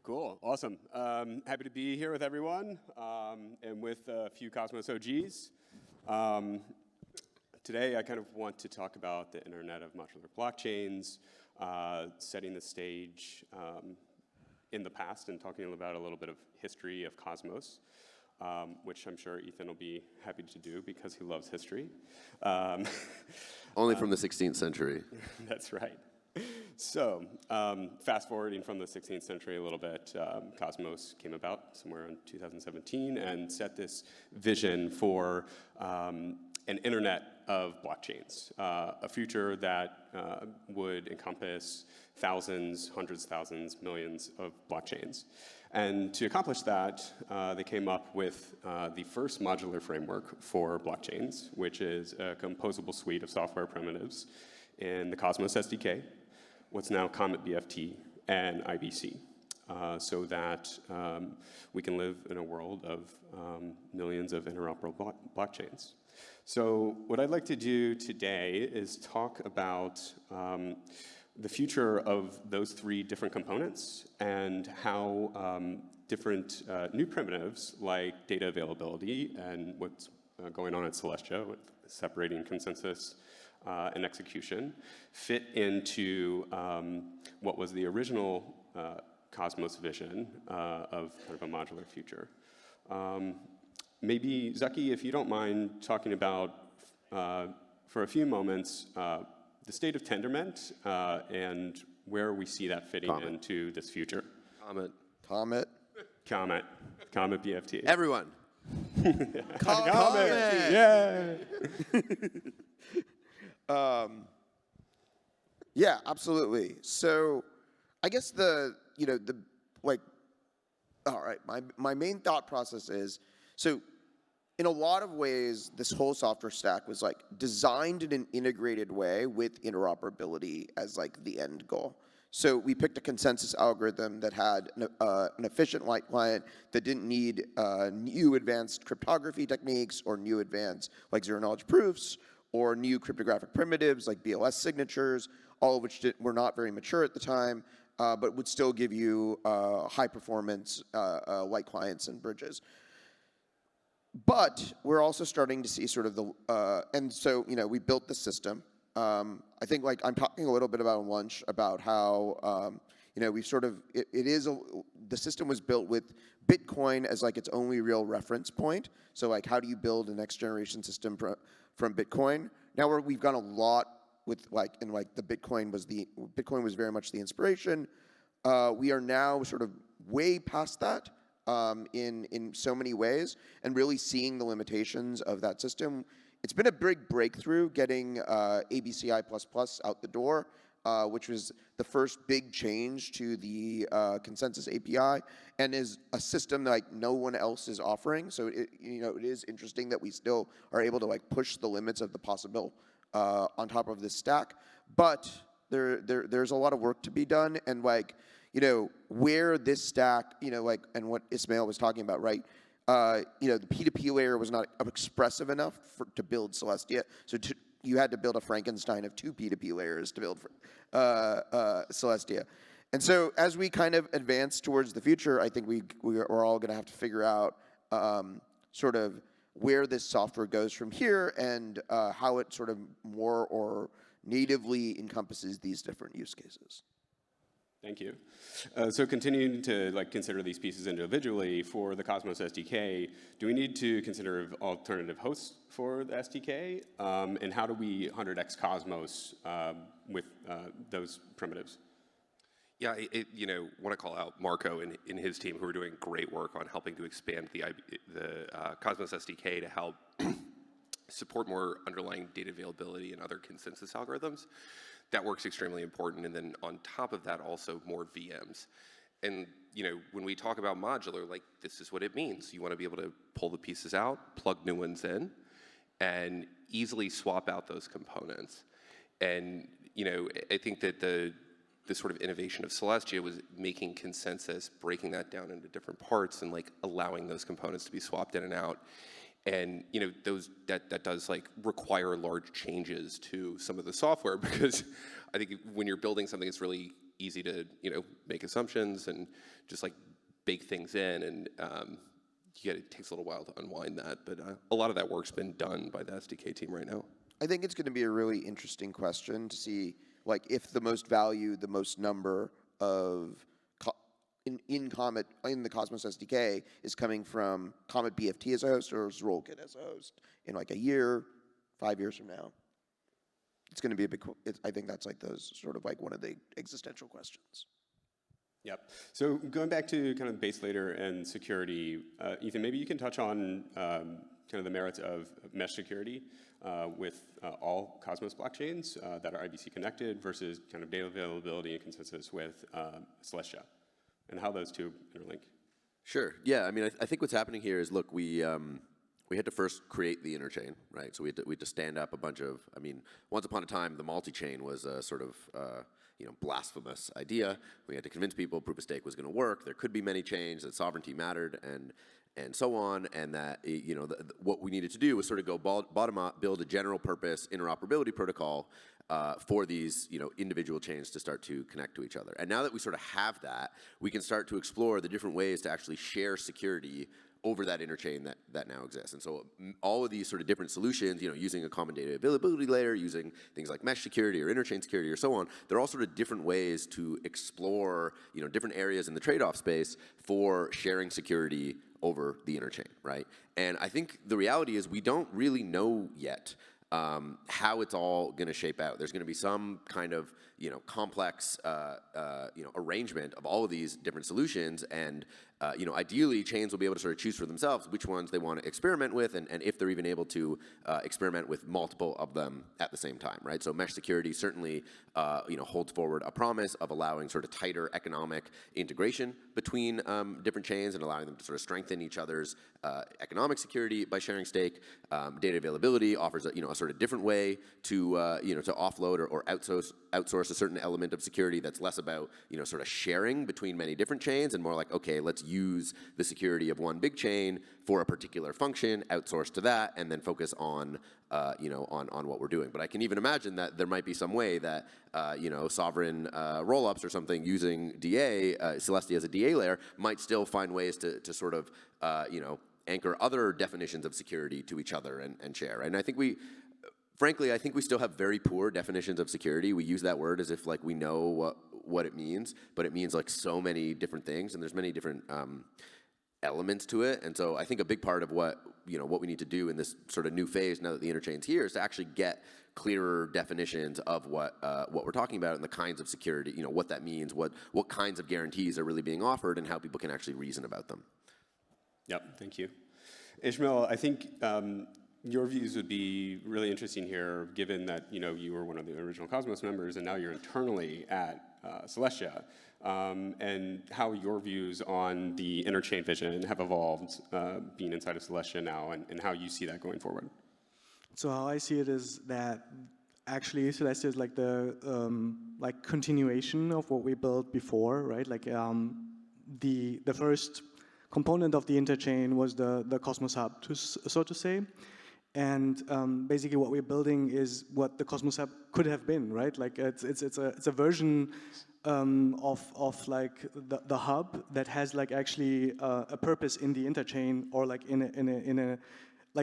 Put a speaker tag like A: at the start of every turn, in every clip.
A: Cool, awesome. Happy to be here with everyone and with a few Cosmos OGs. Today I kind of want to talk about the internet of modular blockchains, setting the stage in the past and talking about a little bit of history of Cosmos, which I'm sure Ethan will be happy to do because he loves history.
B: Only from the 16th century.
A: That's right. So, fast forwarding from the 16th century a little bit, Cosmos came about somewhere in 2017 and set this vision for an internet of blockchains, a future that would encompass thousands, hundreds of thousands, millions of blockchains. And to accomplish that, they came up with the first modular framework for blockchains, which is a composable suite of software primitives in the Cosmos SDK, what's now Comet BFT and IBC, so that we can live in a world of millions of interoperable blockchains. So what I'd like to do today is talk about the future of those three different components and how different new primitives like data availability and what's going on at Celestia with separating consensus and execution fit into what was the original Cosmos vision of kind of a modular future. Maybe, Zaki, if you don't mind talking about, for a few moments, the state of Tendermint and where we see that fitting into this future.
B: Comet
A: BFT.
B: Everyone.
A: Comet! Yeah!
C: Yeah, absolutely. So I guess all right, my main thought process is, so in a lot of ways, this whole software stack was like designed in an integrated way with interoperability as like the end goal. So we picked a consensus algorithm that had an efficient light client that didn't need new advanced cryptography techniques or new advanced like zero-knowledge proofs or new cryptographic primitives like BLS signatures, all of which were not very mature at the time, but would still give you high-performance light clients and bridges. But we're also starting to see sort of the, and so, we built the system. I think like I'm talking a little bit about lunch about how, we've sort of, the system was built with Bitcoin as like its only real reference point. So like, how do you build a next generation system from Bitcoin? Now we've gone a lot with like, and like the Bitcoin was very much the inspiration. We are now sort of way past that. In so many ways, and really seeing the limitations of that system. It's been a big breakthrough getting ABCI++ out the door, which was the first big change to the consensus API, and is a system that like no one else is offering. So it is interesting that we still are able to like push the limits of the possible on top of this stack. But there's a lot of work to be done, and like, where this stack, and what Ismail was talking about, right? The P2P layer was not expressive enough to build Celestia. So you had to build a Frankenstein of two P2P layers to build Celestia. And so as we kind of advance towards the future, I think we're all going to have to figure out sort of where this software goes from here and how it sort of more or natively encompasses these different use cases.
A: Thank you. So continuing to consider these pieces individually for the Cosmos SDK, do we need to consider alternative hosts for the SDK? And how do we 100x Cosmos with those primitives?
D: Yeah, want to call out Marco and his team, who are doing great work on helping to expand the Cosmos SDK to help support more underlying data availability and other consensus algorithms. That work's extremely important, and then on top of that, also more VMs. And when we talk about modular, like this is what it means. You want to be able to pull the pieces out, plug new ones in, and easily swap out those components. And I think that the sort of innovation of Celestia was making consensus, breaking that down into different parts, and like allowing those components to be swapped in and out. And that does like require large changes to some of the software, because I think when you're building something that's really easy to, make assumptions and just like bake things in, and it takes a little while to unwind that. But a lot of that work's been done by the SDK team right now.
C: I think it's going to be a really interesting question to see, like, if the most value, the most number of in the Cosmos SDK is coming from Comet BFT as a host or as Rollkit as a host in like a year, 5 years from now. It's going to be a big. I think that's like those sort of like one of the existential questions.
A: Yep. So going back to kind of base layer and security, Ethan, maybe you can touch on kind of the merits of mesh security with all Cosmos blockchains that are IBC connected versus kind of data availability and consensus with Celestia, and how those two interlink.
B: Sure. Yeah. I mean, I think what's happening here is, look, we had to first create the interchain, right? So we had to stand up a bunch of. I mean, once upon a time, the multi-chain was a sort of blasphemous idea. We had to convince people proof of stake was going to work. There could be many chains, that sovereignty mattered, and so on, and that what we needed to do was sort of go bottom up, build a general purpose interoperability protocol for these individual chains to start to connect to each other. And now that we sort of have that, we can start to explore the different ways to actually share security over that interchain that now exists. And so all of these sort of different solutions, using a common data availability layer, using things like mesh security or interchain security or so on, they're all sort of different ways to explore, different areas in the trade-off space for sharing security over the interchain, right? And I think the reality is we don't really know yet how it's all going to shape out. There's going to be some kind of complex arrangement of all of these different solutions, and ideally chains will be able to sort of choose for themselves which ones they want to experiment with, and if they're even able to experiment with multiple of them at the same time, right? So mesh security certainly holds forward a promise of allowing sort of tighter economic integration between different chains and allowing them to sort of strengthen each other's economic security by sharing stake. Data availability offers a sort of different way to to offload or outsource a certain element of security that's less about sort of sharing between many different chains and more like, okay, let's use the security of one big chain for a particular function, outsource to that, and then focus on on what we're doing. But I can even imagine that there might be some way that sovereign rollups or something using DA, Celestia as a DA layer, might still find ways to sort of anchor other definitions of security to each other and share. And I think frankly, I think we still have very poor definitions of security. We use that word as if like we know what it means, but it means like so many different things, and there's many different elements to it. And so I think a big part of what we need to do in this sort of new phase now that the interchain's here is to actually get clearer definitions of what we're talking about and the kinds of security, what that means, what kinds of guarantees are really being offered, and how people can actually reason about them.
A: Yep, thank you. Ishmael, I think your views would be really interesting here, given that you were one of the original Cosmos members, and now you're internally at Celestia, and how your views on the interchain vision have evolved, being inside of Celestia now, and how you see that going forward.
E: So how I see it is that actually Celestia is like the continuation of what we built before, right? Like the first component of the interchain was the Cosmos Hub, so to say. And basically what we're building is what the Cosmos Hub could have been, right? Like it's a version of like the hub that has like actually a purpose in the interchain, or like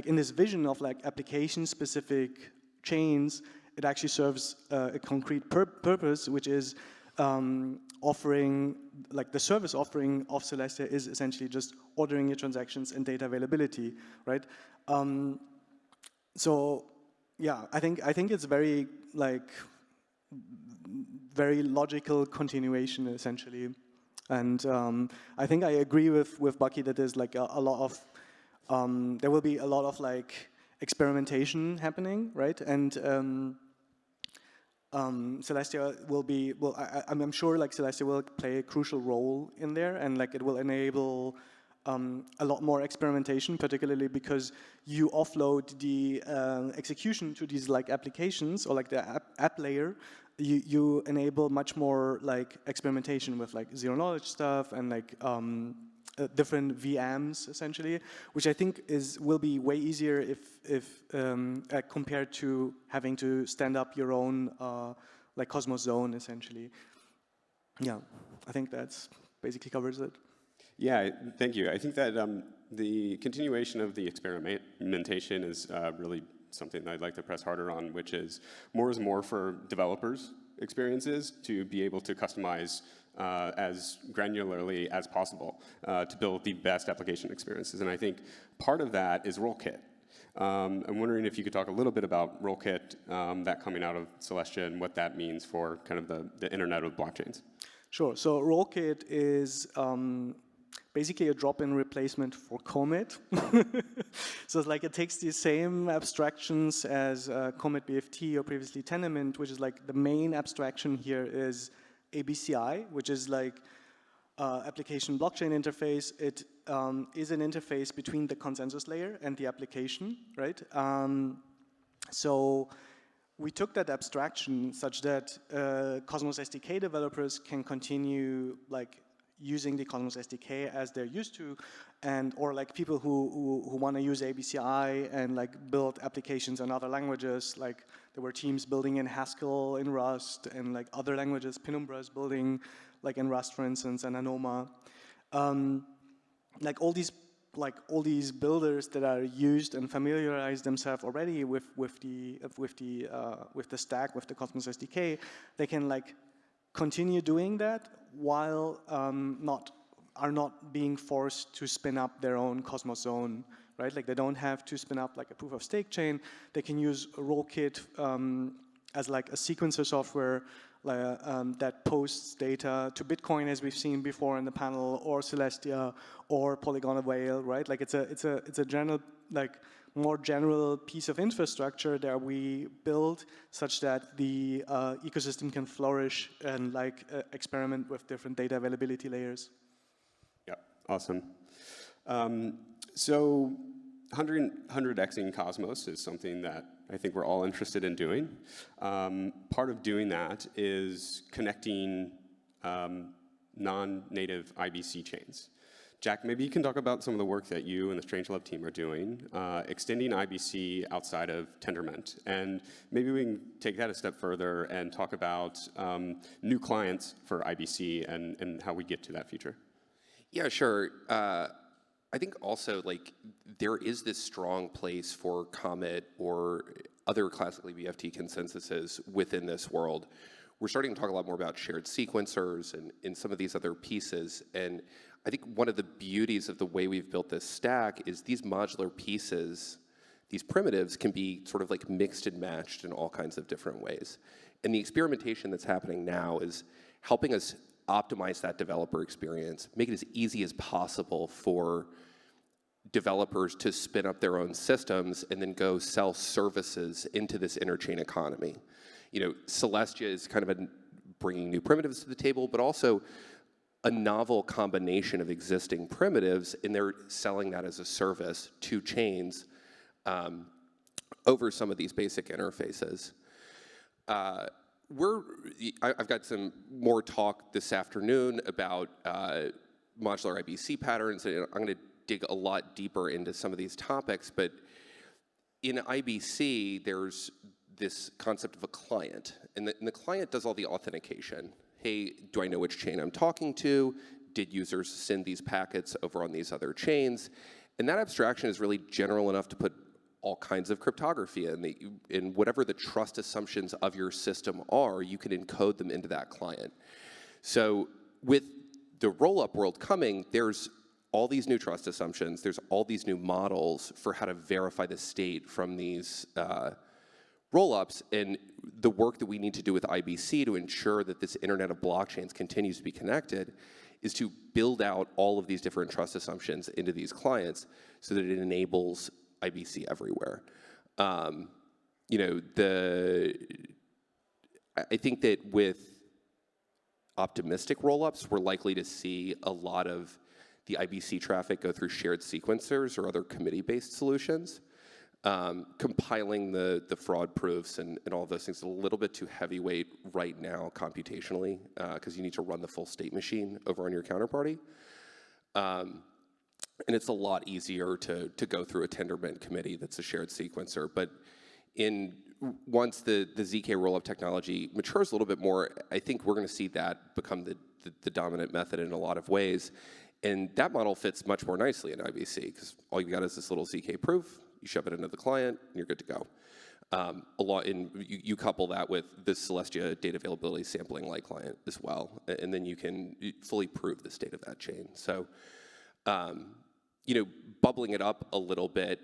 E: in this vision of like application specific chains. It actually serves a concrete purpose, which is offering, like the service offering of Celestia is essentially just ordering your transactions and data availability, right? So yeah, I think it's very logical continuation essentially, and I think I agree with Bucky that there's like a lot of there will be a lot of like experimentation happening, right? And Celestia will be, I'm sure like Celestia will play a crucial role in there, and like it will enable a lot more experimentation, particularly because you offload the execution to these like applications, or like the app layer. You enable much more like experimentation with like zero knowledge stuff and like different VMs essentially, which I think will be way easier if compared to having to stand up your own like Cosmos zone essentially. yeah, I think that's basically covers it.
A: Yeah, thank you. I think that the continuation of the experimentation is really something that I'd like to press harder on, which is more for developers' experiences to be able to customize as granularly as possible to build the best application experiences. And I think part of that is RollKit. I'm wondering if you could talk a little bit about RollKit, that coming out of Celestia, and what that means for kind of the Internet of blockchains.
E: Sure. So RollKit is basically a drop-in replacement for Commit. So it's like it takes the same abstractions as Commit BFT or previously Tendermint, which is like the main abstraction here is ABCI, which is like application blockchain interface. It is an interface between the consensus layer and the application, right? So we took that abstraction such that Cosmos SDK developers can continue like using the Cosmos SDK as they're used to, and or like people who want to use ABCI and like build applications in other languages. Like there were teams building in Haskell, in Rust, and like other languages. Penumbra is building like in Rust, for instance, and Anoma. Like all these builders that are used and familiarize themselves already with the stack, with the Cosmos SDK, they can like continue doing that while not being forced to spin up their own Cosmos zone, right? Like they don't have to spin up like a proof of stake chain. They can use RollKit as like a sequencer software that posts data to Bitcoin, as we've seen before in the panel, or Celestia, or Polygon Whale, right? Like it's a general, like more general piece of infrastructure that we build such that the ecosystem can flourish and like experiment with different data availability layers.
A: Yeah, awesome. So 100xing Cosmos is something that I think we're all interested in doing. Part of doing that is connecting non-native IBC chains. Jack, maybe you can talk about some of the work that you and the Strangelove team are doing, extending IBC outside of Tendermint. And maybe we can take that a step further and talk about new clients for IBC and how we get to that future.
D: Yeah, sure. I think also like there is this strong place for Comet or other classically BFT consensuses within this world. We're starting to talk a lot more about shared sequencers and some of these other pieces. And I think one of the beauties of the way we've built this stack is these modular pieces, these primitives can be sort of like mixed and matched in all kinds of different ways. And the experimentation that's happening now is helping us optimize that developer experience, make it as easy as possible for developers to spin up their own systems and then go sell services into this interchain economy. You know, Celestia is kind of bringing new primitives to the table, but also a novel combination of existing primitives, and they're selling that as a service to chains over some of these basic interfaces. I've got some more talk this afternoon about modular IBC patterns, and I'm going to dig a lot deeper into some of these topics, but in IBC, there's this concept of a client, and the client does all the authentication. Hey, do I know which chain I'm talking to? Did users send these packets over on these other chains? And that abstraction is really general enough to put all kinds of cryptography in whatever the trust assumptions of your system are, you can encode them into that client. So with the roll-up world coming, there's all these new trust assumptions, there's all these new models for how to verify the state from these roll-ups, and the work that we need to do with IBC to ensure that this Internet of blockchains continues to be connected is to build out all of these different trust assumptions into these clients so that it enables IBC everywhere. You know, I think that with optimistic rollups, we're likely to see a lot of the IBC traffic go through shared sequencers or other committee-based solutions. Compiling the fraud proofs and all of those things is a little bit too heavyweight right now computationally because you need to run the full state machine over on your counterparty. And it's a lot easier to go through a Tendermint committee that's a shared sequencer. But once the ZK rollup technology matures a little bit more, I think we're going to see that become the dominant method in a lot of ways. And that model fits much more nicely in IBC because all you got is this little ZK proof, you shove it into the client, and you're good to go. You couple that with the Celestia data availability sampling light client as well, and then you can fully prove the state of that chain. So, bubbling it up a little bit,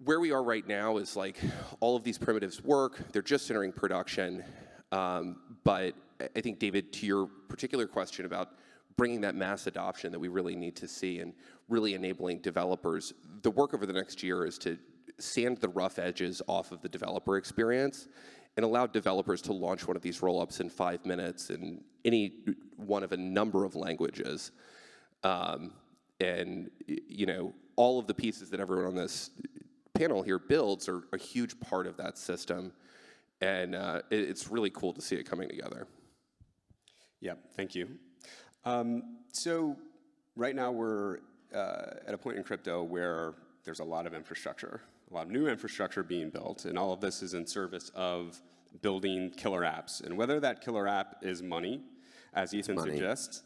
D: where we are right now is like all of these primitives work, they're just entering production, but I think, David, to your particular question about bringing that mass adoption that we really need to see and really enabling developers, the work over the next year is to sand the rough edges off of the developer experience and allow developers to launch one of these rollups in 5 minutes in any one of a number of languages. And all of the pieces that everyone on this panel here builds are a huge part of that system. And it's really cool to see it coming together.
A: Yeah, thank you. So right now we're at a point in crypto where there's a lot of infrastructure, a lot of new infrastructure being built, and all of this is in service of building killer apps. And whether that killer app is money, as Ethan suggests,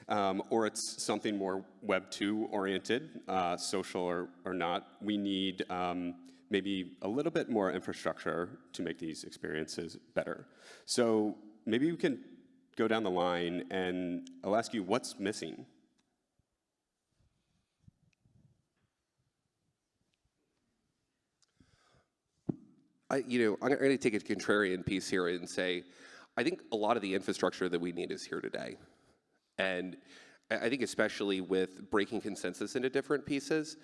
A: or it's something more Web 2 oriented, social or not, we need maybe a little bit more infrastructure to make these experiences better. So maybe we can go down the line, and I'll ask you, what's missing?
D: I'm going to take a contrarian piece here and say, I think a lot of the infrastructure that we need is here today. And I think especially with breaking consensus into different pieces,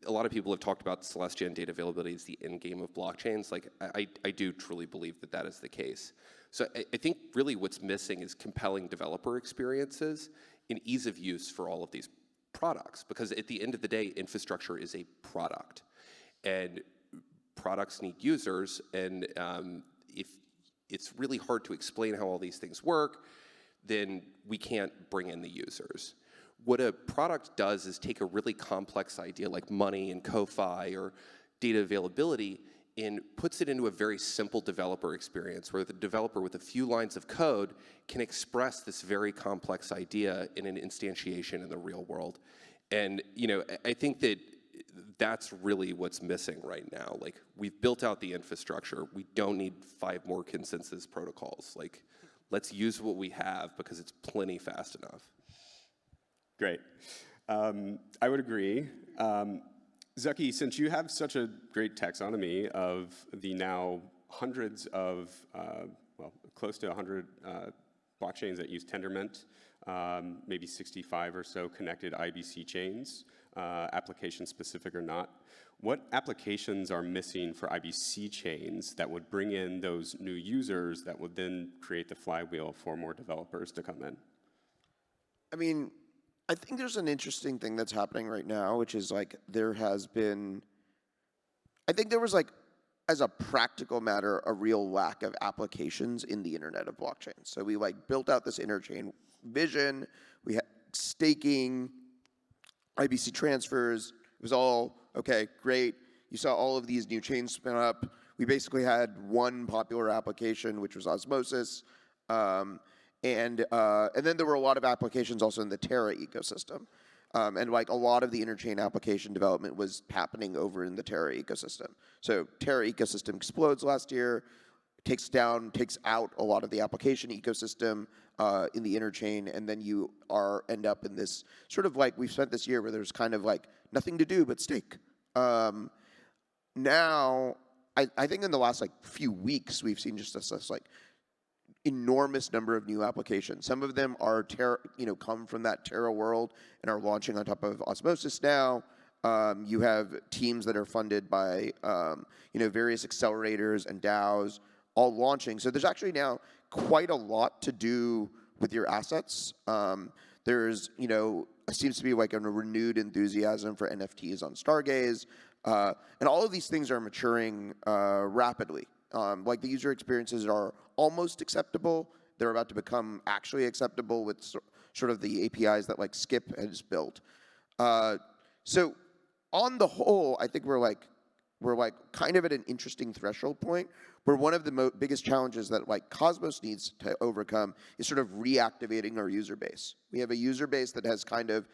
D: a lot of people have talked about Celestia and data availability as the end game of blockchains. Like, I do truly believe that that is the case. So I think really what's missing is compelling developer experiences and ease of use for all of these products. Because at the end of the day, infrastructure is a product. And products need users. And if it's really hard to explain how all these things work, then we can't bring in the users. What a product does is take a really complex idea like money and Ko-Fi or data availability and puts it into a very simple developer experience where the developer with a few lines of code can express this very complex idea in an instantiation in the real world. And I think that that's really what's missing right now. Like, we've built out the infrastructure. We don't need 5 more consensus protocols. Like, let's use what we have because it's plenty fast enough.
A: Great. I would agree. Zucky, since you have such a great taxonomy of the now hundreds of, close to 100 blockchains that use Tendermint, maybe 65 or so connected IBC chains, application specific or not, what applications are missing for IBC chains that would bring in those new users that would then create the flywheel for more developers to come in?
C: I mean, I think there's an interesting thing that's happening right now, which is like there was like, as a practical matter, a real lack of applications in the internet of blockchains. So we like built out this interchain vision, we had staking, IBC transfers, it was all, okay, great. You saw all of these new chains spin up. We basically had one popular application, which was Osmosis. And then there were a lot of applications also in the Terra ecosystem. And like a lot of the interchain application development was happening over in the Terra ecosystem. So Terra ecosystem explodes last year, takes out a lot of the application ecosystem in the interchain, and then you end up in this sort of like we've spent this year where there's kind of like nothing to do but stake. Now, I think in the last like few weeks we've seen just this like enormous number of new applications. Some of them are come from that Terra world and are launching on top of Osmosis now. You have teams that are funded by various accelerators and DAOs all launching. So there's actually now quite a lot to do with your assets. There's seems to be like a renewed enthusiasm for NFTs on Stargaze, and all of these things are maturing rapidly. Like the user experiences are almost acceptable. They're about to become actually acceptable with sort of the APIs that like Skip has built. So on the whole, I think we're like we're like kind of at an interesting threshold point where one of the biggest challenges that like Cosmos needs to overcome is sort of reactivating our user base. We have a user base that has kind of,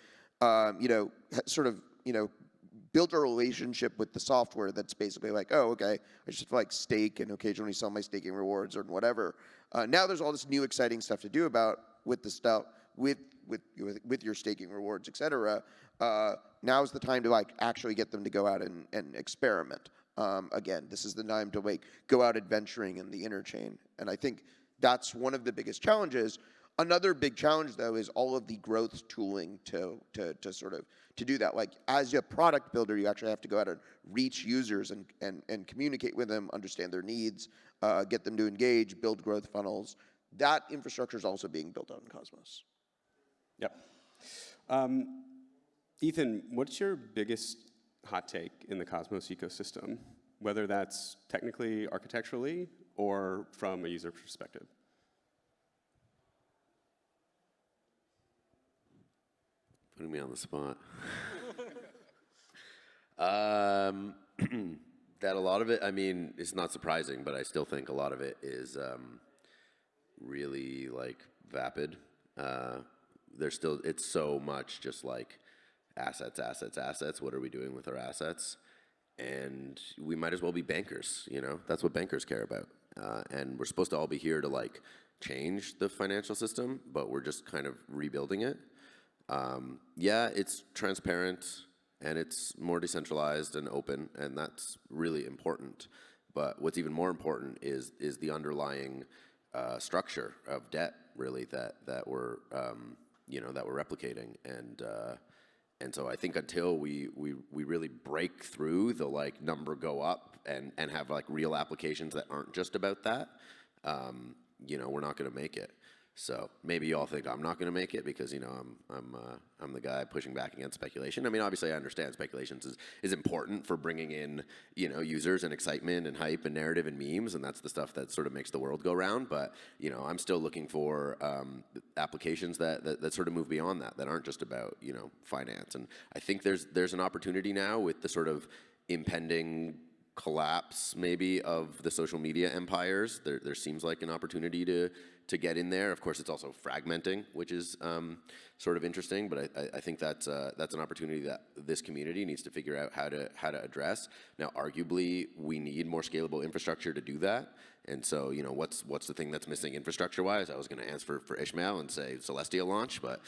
C: sort of, built a relationship with the software that's basically like, oh, okay, I just like stake and occasionally sell my staking rewards or whatever. Now there's all this new exciting stuff to do about with the stuff with your staking rewards, et cetera. Now's the time to like actually get them to go out and experiment. Again, this is the time to like go out adventuring in the interchain, and I think that's one of the biggest challenges. Another big challenge, though, is all of the growth tooling to do that. Like, as a product builder, you actually have to go out and reach users and communicate with them, understand their needs, get them to engage, build growth funnels. That infrastructure is also being built out in Cosmos.
A: Yep. Ethan, what's your biggest hot take in the Cosmos ecosystem, whether that's technically, architecturally, or from a user perspective?
B: Putting me on the spot. That a lot of it, I mean, it's not surprising, but I still think a lot of it is really like vapid. There's still, it's so much just like assets. What are we doing with our assets? And we might as well be bankers, That's what bankers care about. And we're supposed to all be here to like change the financial system, but we're just kind of rebuilding it. Yeah, it's transparent and it's more decentralized and open, and that's really important. But what's even more important is the underlying structure of debt, really, that we're replicating, and so I think until we really break through the like number go up and have like real applications that aren't just about that, we're not going to make it. So maybe you all think I'm not going to make it because I'm the guy pushing back against speculation. I mean, obviously I understand speculation is important for bringing in users and excitement and hype and narrative and memes, and that's the stuff that sort of makes the world go round. But I'm still looking for applications that sort of move beyond that aren't just about finance. And I think there's an opportunity now with the sort of impending collapse maybe of the social media empires. There seems like an opportunity to get in there. Of course, it's also fragmenting, which is sort of interesting, but I think that's an opportunity that this community needs to figure out how to address. Now, arguably, we need more scalable infrastructure to do that. And so, what's the thing that's missing infrastructure-wise? I was going to answer for Ishmael and say Celestia launch, but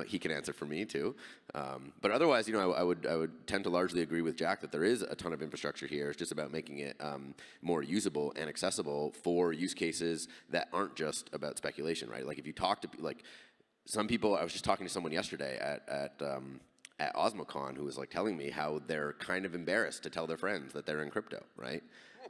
B: he can answer for me too. But otherwise, I would tend to largely agree with Jack that there is a ton of infrastructure here. It's just about making it more usable and accessible for use cases that aren't just about speculation, right? Like if you talk to some people, I was just talking to someone yesterday at OsmoCon who was like telling me how they're kind of embarrassed to tell their friends that they're in crypto, right?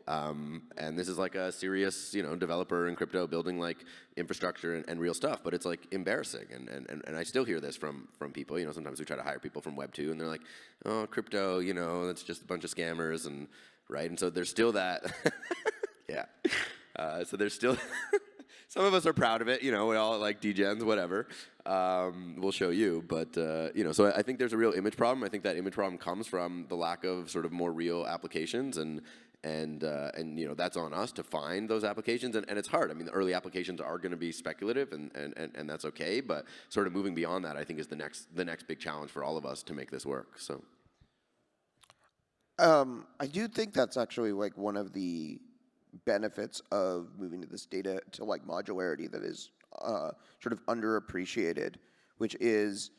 B: And this is like a serious, developer in crypto building like infrastructure and real stuff, but it's like embarrassing. And I still hear this from people. Sometimes we try to hire people from Web 2 and they're like, oh, crypto, that's just a bunch of scammers, and right. And so there's still that. Yeah. So there's still. Some of us are proud of it, we all like degens, whatever. We'll show you, but so I think there's a real image problem. I think that image problem comes from the lack of sort of more real applications, and that's on us to find those applications, and it's hard. I mean, the early applications are going to be speculative, and that's okay. But sort of moving beyond that, I think, is the next big challenge for all of us to make this work. So,
C: I do think that's actually like one of the benefits of moving to this data to like modularity that is sort of underappreciated, which is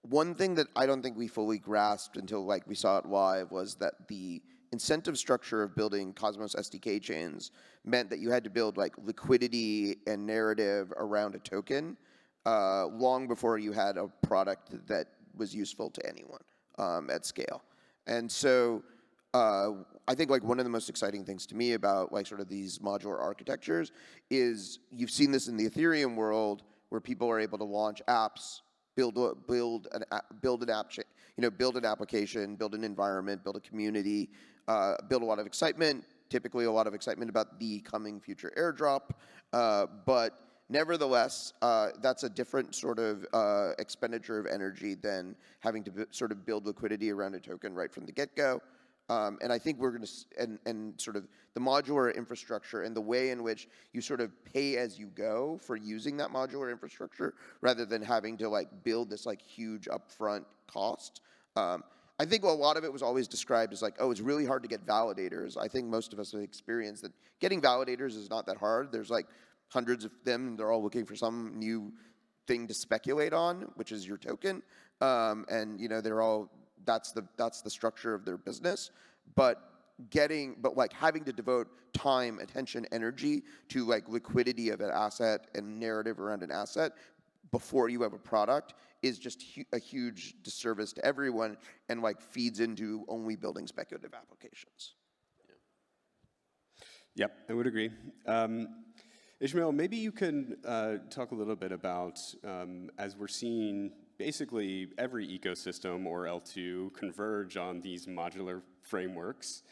C: one thing that I don't think we fully grasped until like we saw it live, was that the incentive structure of building Cosmos SDK chains meant that you had to build like liquidity and narrative around a token long before you had a product that was useful to anyone at scale. And so I think like one of the most exciting things to me about like sort of these modular architectures is you've seen this in the Ethereum world where people are able to launch apps, build an application, build an environment, build a community, build a lot of excitement, typically a lot of excitement about the coming future airdrop, but nevertheless, that's a different sort of expenditure of energy than having to sort of build liquidity around a token right from the get-go. And I think we're going to, and sort of the modular infrastructure and the way in which you sort of pay as you go for using that modular infrastructure rather than having to like build this like huge upfront cost. I think a lot of it was always described as like, oh, it's really hard to get validators. I think most of us have experienced that getting validators is not that hard. There's like hundreds of them, and they're all looking for some new thing to speculate on, which is your token. And you know, they're all, that's the structure of their business. But like having to devote time, attention, energy to like liquidity of an asset and narrative around an asset before you have a product is just a huge disservice to everyone, and like feeds into only building speculative applications.
A: Yep, I would agree. Ishmael, maybe you can talk a little bit about, as we're seeing basically every ecosystem or L2 converge on these modular frameworks,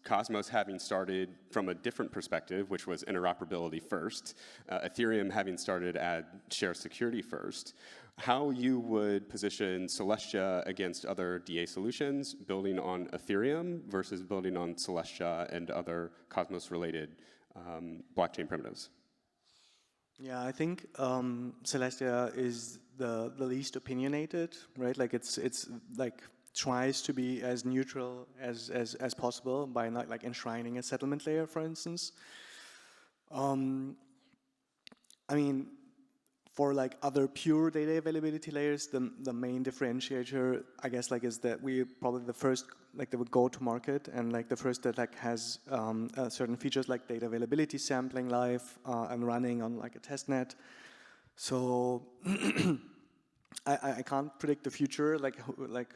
A: Cosmos having started from a different perspective, which was interoperability first, Ethereum having started at share security first, how you would position Celestia against other DA solutions, building on Ethereum versus building on Celestia and other Cosmos-related blockchain primitives.
E: Yeah, I think Celestia is the least opinionated, right? Like it's like tries to be as neutral as possible by not like enshrining a settlement layer, for instance. I mean, for like other pure data availability layers, the main differentiator, I guess, like is that we're probably the first, like they would go to market and like the first that like has certain features like data availability sampling live and running on like a test net. So I can't predict the future, like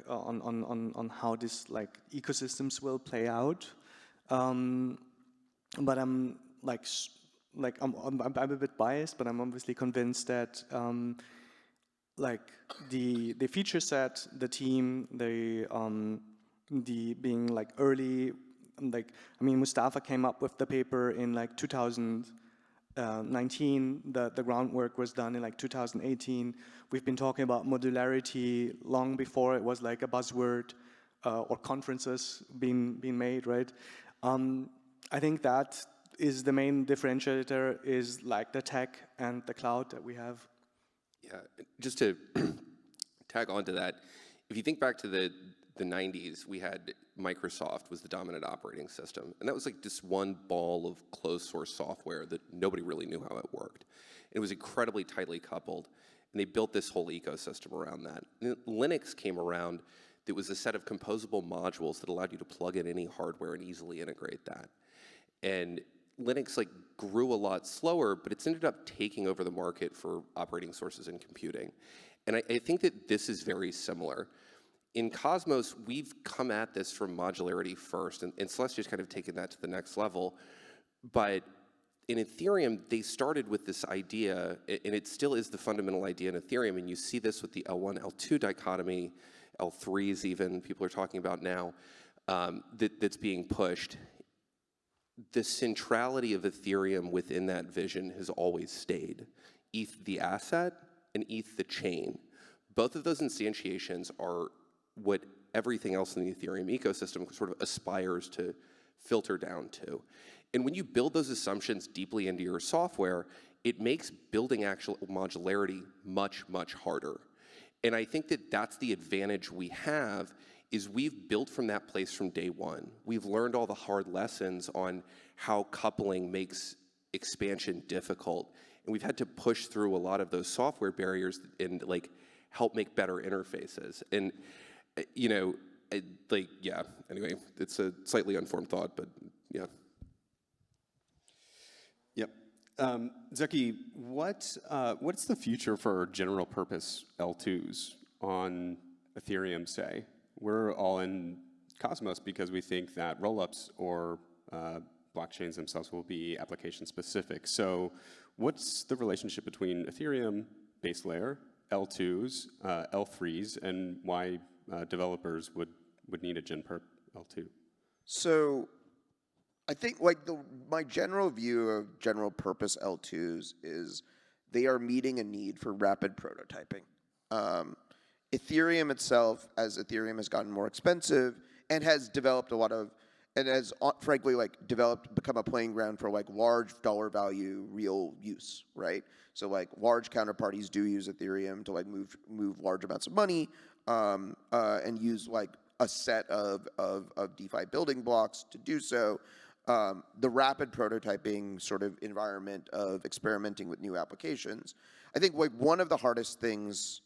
E: on how this like ecosystems will play out. But I'm I'm a bit biased, but I'm obviously convinced that like the feature set, the team, the being like early, like I mean Mustafa came up with the paper in like 2019. The groundwork was done in like 2018. We've been talking about modularity long before it was like a buzzword or conferences being made, right? I think that is the main differentiator, is like the tech and the cloud that we have.
D: Yeah, just to tag on to that, if you think back to the 90s, we had Microsoft was the dominant operating system. And that was like just one ball of closed source software that nobody really knew how it worked. It was incredibly tightly coupled. And they built this whole ecosystem around that. And Linux came around. That was a set of composable modules that allowed you to plug in any hardware and easily integrate that. And Linux like grew a lot slower, but it's ended up taking over the market for operating sources and computing. And I think that this is very similar. In Cosmos, we've come at this from modularity first, and Celestia's kind of taken that to the next level. But in Ethereum, they started with this idea, and it still is the fundamental idea in Ethereum, and you see this with the L1, L2 dichotomy, L3s even, people are talking about now, that's being pushed. The centrality of Ethereum within that vision has always stayed. ETH the asset and ETH the chain. Both of those instantiations are what everything else in the Ethereum ecosystem sort of aspires to filter down to. And when you build those assumptions deeply into your software, it makes building actual modularity much, much harder. And I think that that's the advantage we have, is we've built from that place from day one. We've learned all the hard lessons on how coupling makes expansion difficult. And we've had to push through a lot of those software barriers and like help make better interfaces. And you know, yeah, anyway, it's a slightly unformed thought, but yeah.
A: Yep. Zeki, what's the future for general purpose L2s on Ethereum, say? We're all in Cosmos because we think that rollups or blockchains themselves will be application specific. So what's the relationship between Ethereum base layer, L2s, L3s, and why developers would need a gen perp L2?
C: So I think like my general view of general purpose L2s is they are meeting a need for rapid prototyping. Ethereum itself, as Ethereum has gotten more expensive, and has developed a lot of, and has frankly like become a playing ground for like large dollar value real use, right? So like large counterparties do use Ethereum to like move large amounts of money, and use like a set of DeFi building blocks to do so. The rapid prototyping sort of environment of experimenting with new applications. I think like one of the hardest things,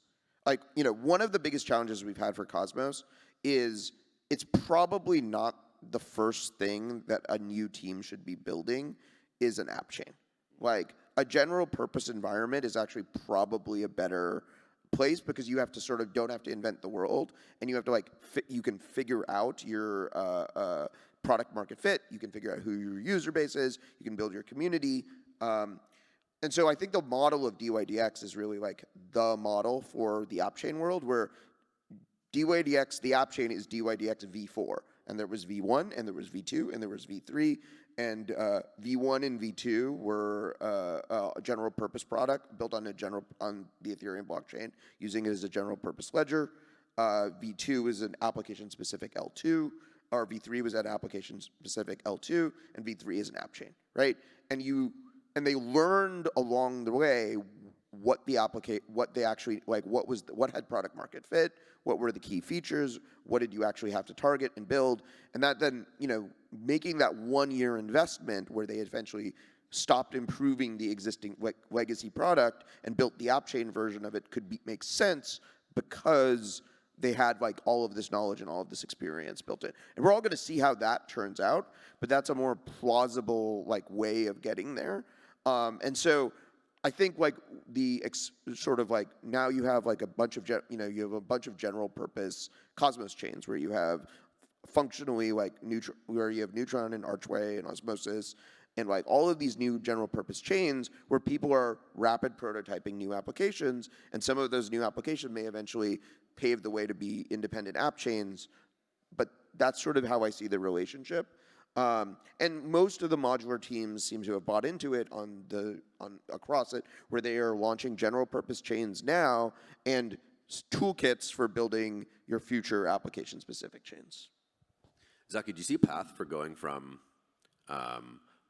C: like, you know, one of the biggest challenges we've had for Cosmos is it's probably not the first thing that a new team should be building is an app chain. Like a general purpose environment is actually probably a better place because you have to sort of don't have to invent the world, and you have to like you can figure out your product market fit. You can figure out who your user base is. You can build your community. And so I think the model of DYDX is really like the model for the app chain world, where DYDX, the app chain is DYDX v4. And there was V1, and there was V2, and there was V3. And V1 and V2 were a general purpose product built on the Ethereum blockchain, using it as a general purpose ledger. V2 is an application specific L2, or V3 was an application specific L2, and V3 is an app chain, right? And they learned along the way what they actually like, what had product market fit, what were the key features, what did you actually have to target and build, and that then, you know, making that 1 year investment where they eventually stopped improving the existing legacy product and built the app chain version of it make sense because they had like all of this knowledge and all of this experience built in. And we're all going to see how that turns out, but that's a more plausible like way of getting there. And so I think like sort of like now you have like a bunch of you have a bunch of general purpose Cosmos chains where you have functionally like where you have Neutron and Archway and Osmosis and like all of these new general purpose chains where people are rapid prototyping new applications, and some of those new applications may eventually pave the way to be independent app chains. But that's sort of how I see the relationship. And most of the modular teams seem to have bought into it across it, where they are launching general purpose chains now and toolkits for building your future application specific chains.
B: Zaki, do you see a path for going from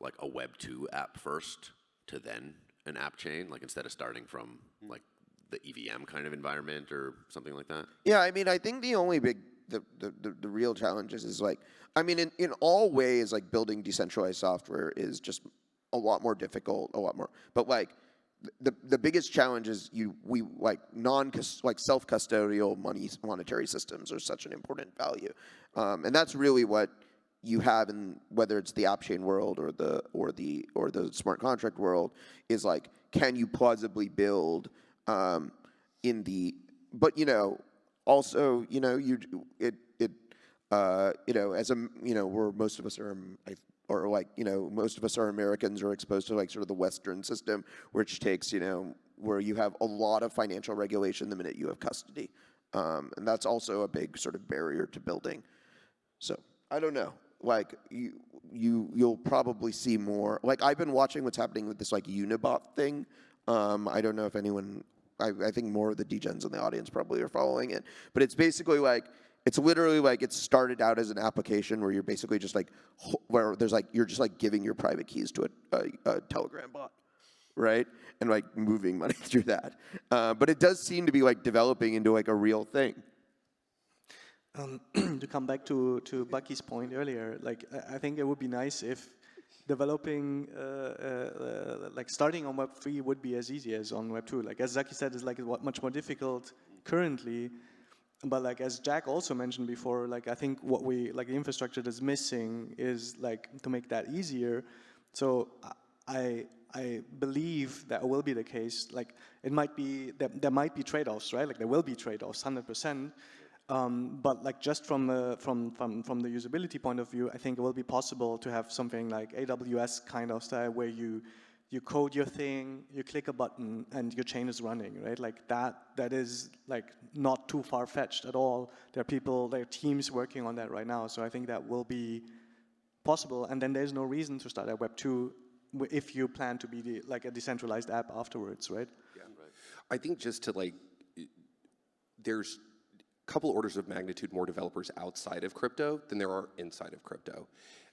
B: like a Web 2 app first to then an app chain, like instead of starting from like the EVM kind of environment or something like that?
C: Yeah, I mean, I think the only the real challenge is like, I mean, in all ways, like building decentralized software is just a lot more difficult, but like the biggest challenge is we like self-custodial monetary systems are such an important value, and that's really what you have in whether it's the app chain world or the smart contract world is like, can you plausibly build but you know also you know as a where most of us are most of us are Americans or exposed to like sort of the Western system, which takes where you have a lot of financial regulation the minute you have custody, and that's also a big sort of barrier to building. So I don't know, like you'll probably see more. Like I've been watching what's happening with this like Unibot thing. I don't know if anyone. I think more of the degens in the audience probably are following it, but it's basically like. It's literally like it started out as an application where you're basically just like, where there's like, you're just like giving your private keys to a Telegram bot, right? And like moving money through that. But it does seem to be like developing into like a real thing.
E: To come back to Bucky's point earlier, like I think it would be nice if developing, like starting on Web 3 would be as easy as on Web 2. Like as Zaki said, it's like much more difficult currently. But like as Jack also mentioned before, like I think what the infrastructure that's missing is like to make that easier. So I believe that will be the case. Like it might be that there might be trade-offs, right? Like there will be trade-offs, 100%. But like just from the usability point of view, I think it will be possible to have something like AWS kind of style where you code your thing, you click a button, and your chain is running, right? Like that is like not too far-fetched at all. There are teams working on that right now, so I think that will be possible. And then there's no reason to start at Web 2 if you plan to be like a decentralized app afterwards, right?
D: Yeah, right. I think just to like, there's couple orders of magnitude more developers outside of crypto than there are inside of crypto.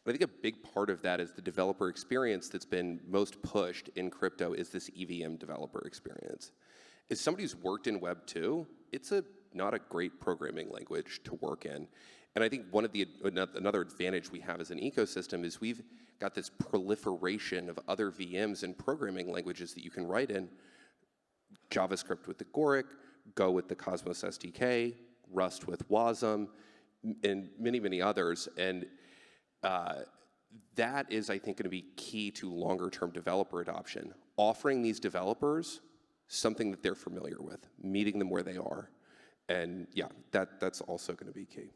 D: And I think a big part of that is the developer experience that's been most pushed in crypto is this EVM developer experience. As somebody who's worked in Web 2, it's not a great programming language to work in. And I think another advantage we have as an ecosystem is we've got this proliferation of other VMs and programming languages that you can write in. JavaScript with Agoric, Go with the Cosmos SDK, Rust with Wasm, and many, many others. And that is, I think, going to be key to longer-term developer adoption. Offering these developers something that they're familiar with, meeting them where they are. And yeah, that's also going to be key.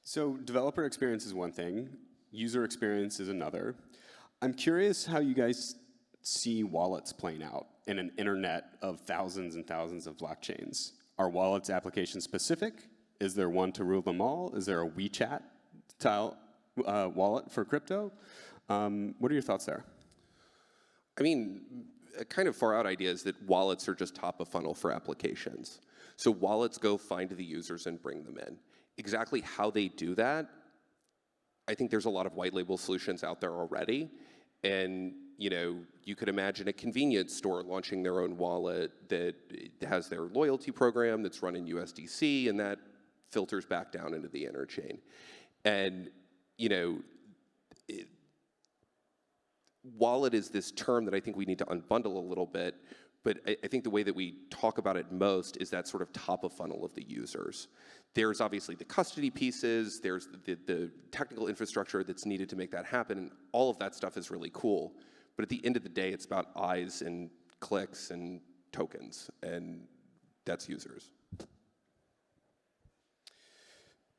A: So developer experience is one thing, user experience is another. I'm curious how you guys see wallets playing out in an internet of thousands and thousands of blockchains. Are wallets application specific? Is there one to rule them all? Is there a WeChat style wallet for crypto? What are your thoughts there?
D: I mean, a kind of far out idea is that wallets are just top of funnel for applications. So wallets go find the users and bring them in. Exactly how they do that, I think there's a lot of white label solutions out there already. And you could imagine a convenience store launching their own wallet that has their loyalty program that's run in USDC, and that filters back down into the interchain. And wallet is this term that I think we need to unbundle a little bit, but I think the way that we talk about it most is that sort of top of funnel of the users. There's obviously the custody pieces, there's the technical infrastructure that's needed to make that happen, and all of that stuff is really cool. But at the end of the day, it's about eyes and clicks and tokens, and that's users.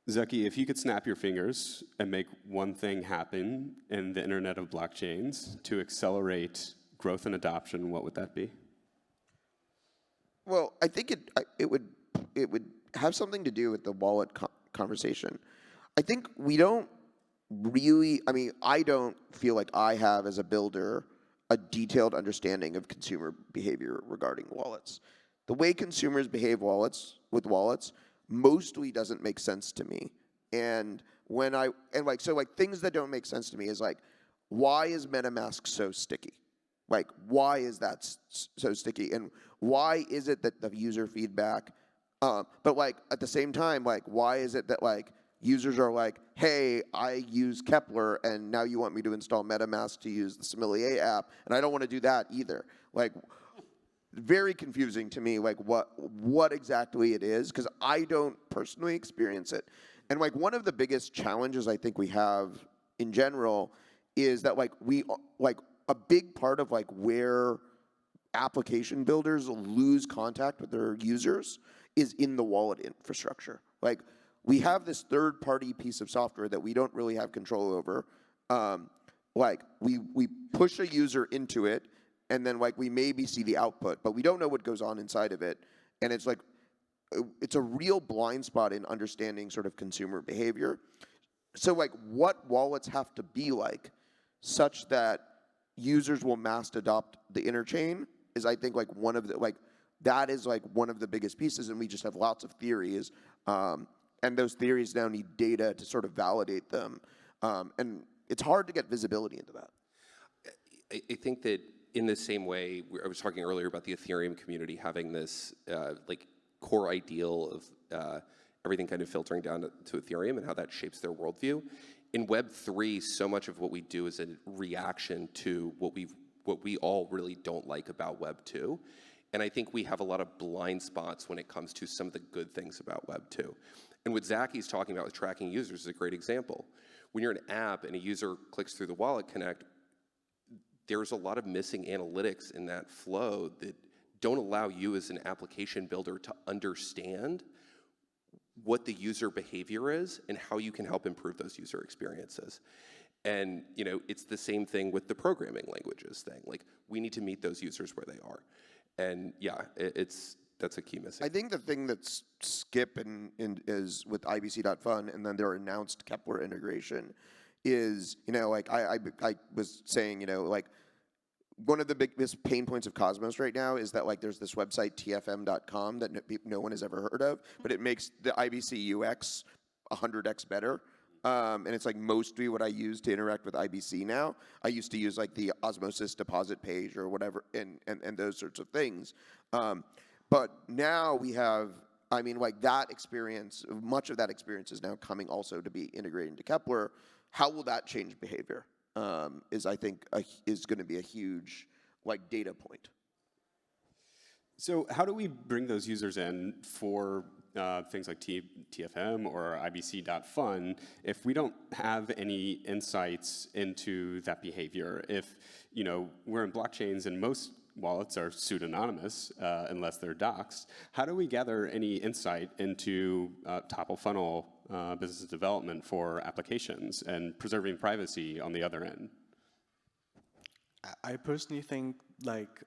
A: Zeki, if you could snap your fingers and make one thing happen in the internet of blockchains to accelerate growth and adoption, what would that be?
C: Well, I think it would have something to do with the wallet conversation. I think we don't really, I don't feel like I have, as a builder, a detailed understanding of consumer behavior regarding wallets. The way consumers behave with wallets mostly doesn't make sense to me. And things that don't make sense to me is like, why is MetaMask so sticky? Like, why is that so sticky? And why is it that the user feedback, but like at the same time, like, why is it that like users are like, hey, I use Kepler and now you want me to install MetaMask to use the Sommelier app, and I don't want to do that either. Like, very confusing to me, like what exactly it is, because I don't personally experience it. And like one of the biggest challenges I think we have in general is that a big part of like where application builders lose contact with their users is in the wallet infrastructure. Like, we have this third-party piece of software that we don't really have control over. We push a user into it, and then like we maybe see the output, but we don't know what goes on inside of it. And it's like, it's a real blind spot in understanding sort of consumer behavior. So like, what wallets have to be like such that users will mass adopt the interchain is, I think, like one of the that is like one of the biggest pieces, and we just have lots of theories, and those theories now need data to sort of validate them, and it's hard to get visibility into that.
D: I think that in the same way, I was talking earlier about the Ethereum community having this core ideal of everything kind of filtering down to Ethereum and how that shapes their worldview. In Web3, so much of what we do is a reaction to what we all really don't like about Web 2. And I think we have a lot of blind spots when it comes to some of the good things about Web 2. And what Zaki's talking about with tracking users is a great example. When you're an app and a user clicks through the Wallet Connect, there's a lot of missing analytics in that flow that don't allow you as an application builder to understand what the user behavior is and how you can help improve those user experiences. And it's the same thing with the programming languages thing. Like, we need to meet those users where they are. And yeah, that's a key missing.
C: I think the thing that's skip is with IBC.fun and then their announced Kepler integration is, I was saying, one of the biggest pain points of Cosmos right now is that like there's this website tfm.com that no one has ever heard of, but it makes the IBC UX 100x better. And it's like mostly what I use to interact with IBC now. I used to use like the Osmosis deposit page or whatever, and those sorts of things. But now we have, I mean, like that experience, much of that experience is now coming also to be integrated into Kepler. How will that change behavior? Is I think is going to be a huge like data point.
A: So how do we bring those users in for things like TFM or IBC.fun if we don't have any insights into that behavior? If we're in blockchains and most wallets are pseudonymous unless they're doxed, how do we gather any insight into top of funnel business development for applications and preserving privacy on the other end?
E: I personally think like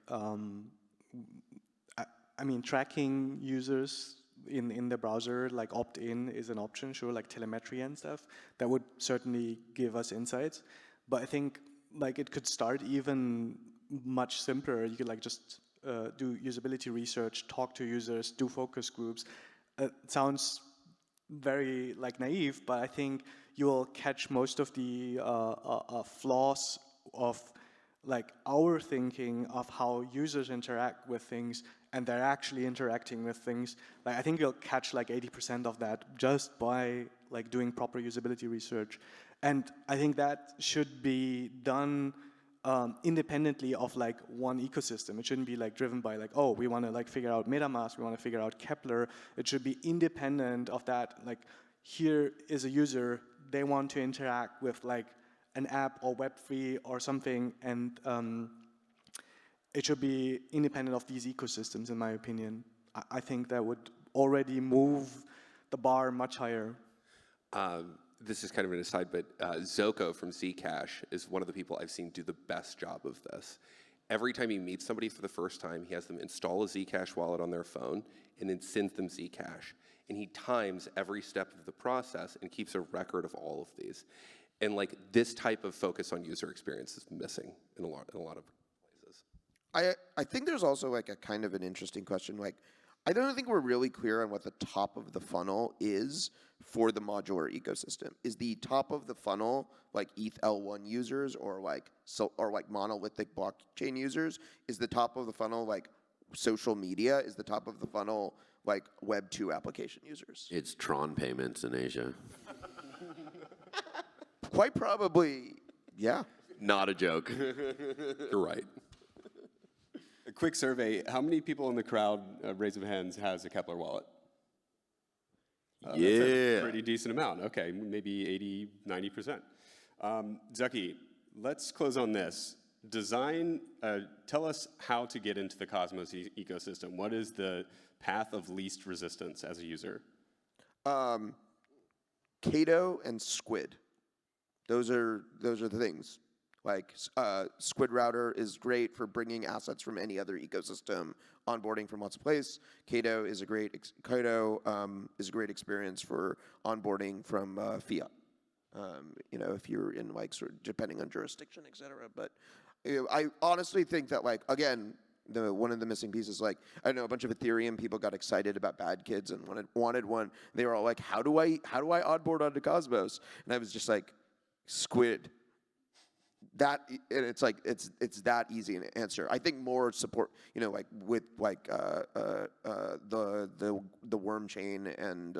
E: I mean, tracking users in the browser, like opt-in is an option, sure, like telemetry and stuff. That would certainly give us insights. But I think like it could start even much simpler. You could like just do usability research, talk to users, do focus groups. It sounds very like naive, but I think you'll catch most of the flaws of like our thinking of how users interact with things, and they're actually interacting with things. Like I think you'll catch like 80% of that just by like doing proper usability research. And I think that should be done independently of like one ecosystem. It shouldn't be like driven by like, oh, we want to like figure out MetaMask, we want to figure out Kepler. It should be independent of that. Like here is a user, they want to interact with like an app or Web3 or something, and it should be independent of these ecosystems, in my opinion. I think that would already move the bar much higher.
D: This is kind of an aside, but Zoko from Zcash is one of the people I've seen do the best job of this. Every time he meets somebody for the first time, he has them install a Zcash wallet on their phone and then sends them Zcash. And he times every step of the process and keeps a record of all of these. And like this type of focus on user experience is missing in a lot of places.
C: I think there's also like a kind of an interesting question. Like, I don't think we're really clear on what the top of the funnel is for the modular ecosystem. Is the top of the funnel like ETH L1 users or like monolithic blockchain users? Is the top of the funnel like social media? Is the top of the funnel like Web 2 application users?
B: It's Tron payments in Asia.
C: Quite probably, yeah.
B: Not a joke.
D: You're right.
A: A quick survey, how many people in the crowd, raise of hands, has a Kepler wallet? That's a pretty decent amount. Okay, maybe 80, 90%. Zucky, let's close on this. Tell us how to get into the Cosmos ecosystem. What is the path of least resistance as a user?
C: Cato and Squid. Those are the things. Like Squid Router is great for bringing assets from any other ecosystem, onboarding from lots of places. Cato is a great experience for onboarding from fiat. If you're in like sort of depending on jurisdiction, et cetera. But I honestly think that like again, one of the missing pieces, like I know a bunch of Ethereum people got excited about Bad Kids and wanted one. They were all like, how do I onboard onto Cosmos? And I was just like, Squid. And it's like it's that easy an answer. I think more support, like with like the Worm chain and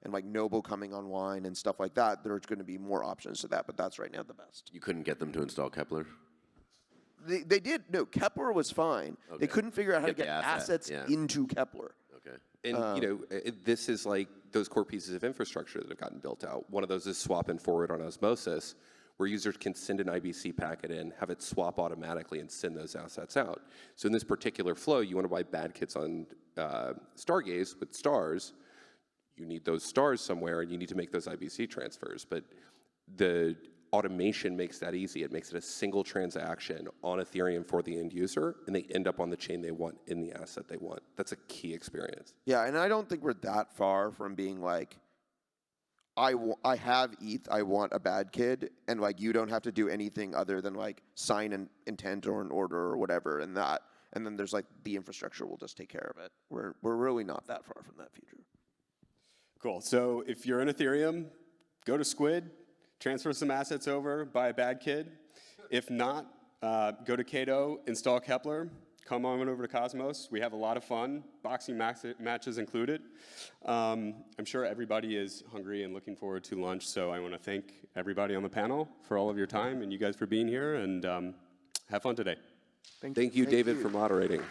C: like Noble coming online and stuff like that. There's going to be more options to that, but that's right now the best.
B: You couldn't get them to install Kepler?
C: They did. No, Kepler was fine. Okay. They couldn't figure out how to get assets into Kepler.
B: Okay.
D: And this is like those core pieces of infrastructure that have gotten built out. One of those is swap and forward on Osmosis, where users can send an IBC packet in, have it swap automatically, and send those assets out. So in this particular flow, you want to buy Bad Kits on Stargaze with stars. You need those stars somewhere, and you need to make those IBC transfers. But the automation makes that easy. It makes it a single transaction on Ethereum for the end user, and they end up on the chain they want in the asset they want. That's a key experience.
C: Yeah, and I don't think we're that far from being like, I have ETH, I want a bad kid, and like you don't have to do anything other than like sign an intent or an order or whatever, and then there's like the infrastructure will just take care of it. We're really not that far from that future.
A: Cool. So if you're in Ethereum, go to Squid, transfer some assets over, buy a bad kid. If not, go to Cato, install Kepler, come on over to Cosmos. We have a lot of fun, boxing matches included. I'm sure everybody is hungry and looking forward to lunch, so I want to thank everybody on the panel for all of your time and you guys for being here, and have fun today.
B: Thank you, David, for moderating.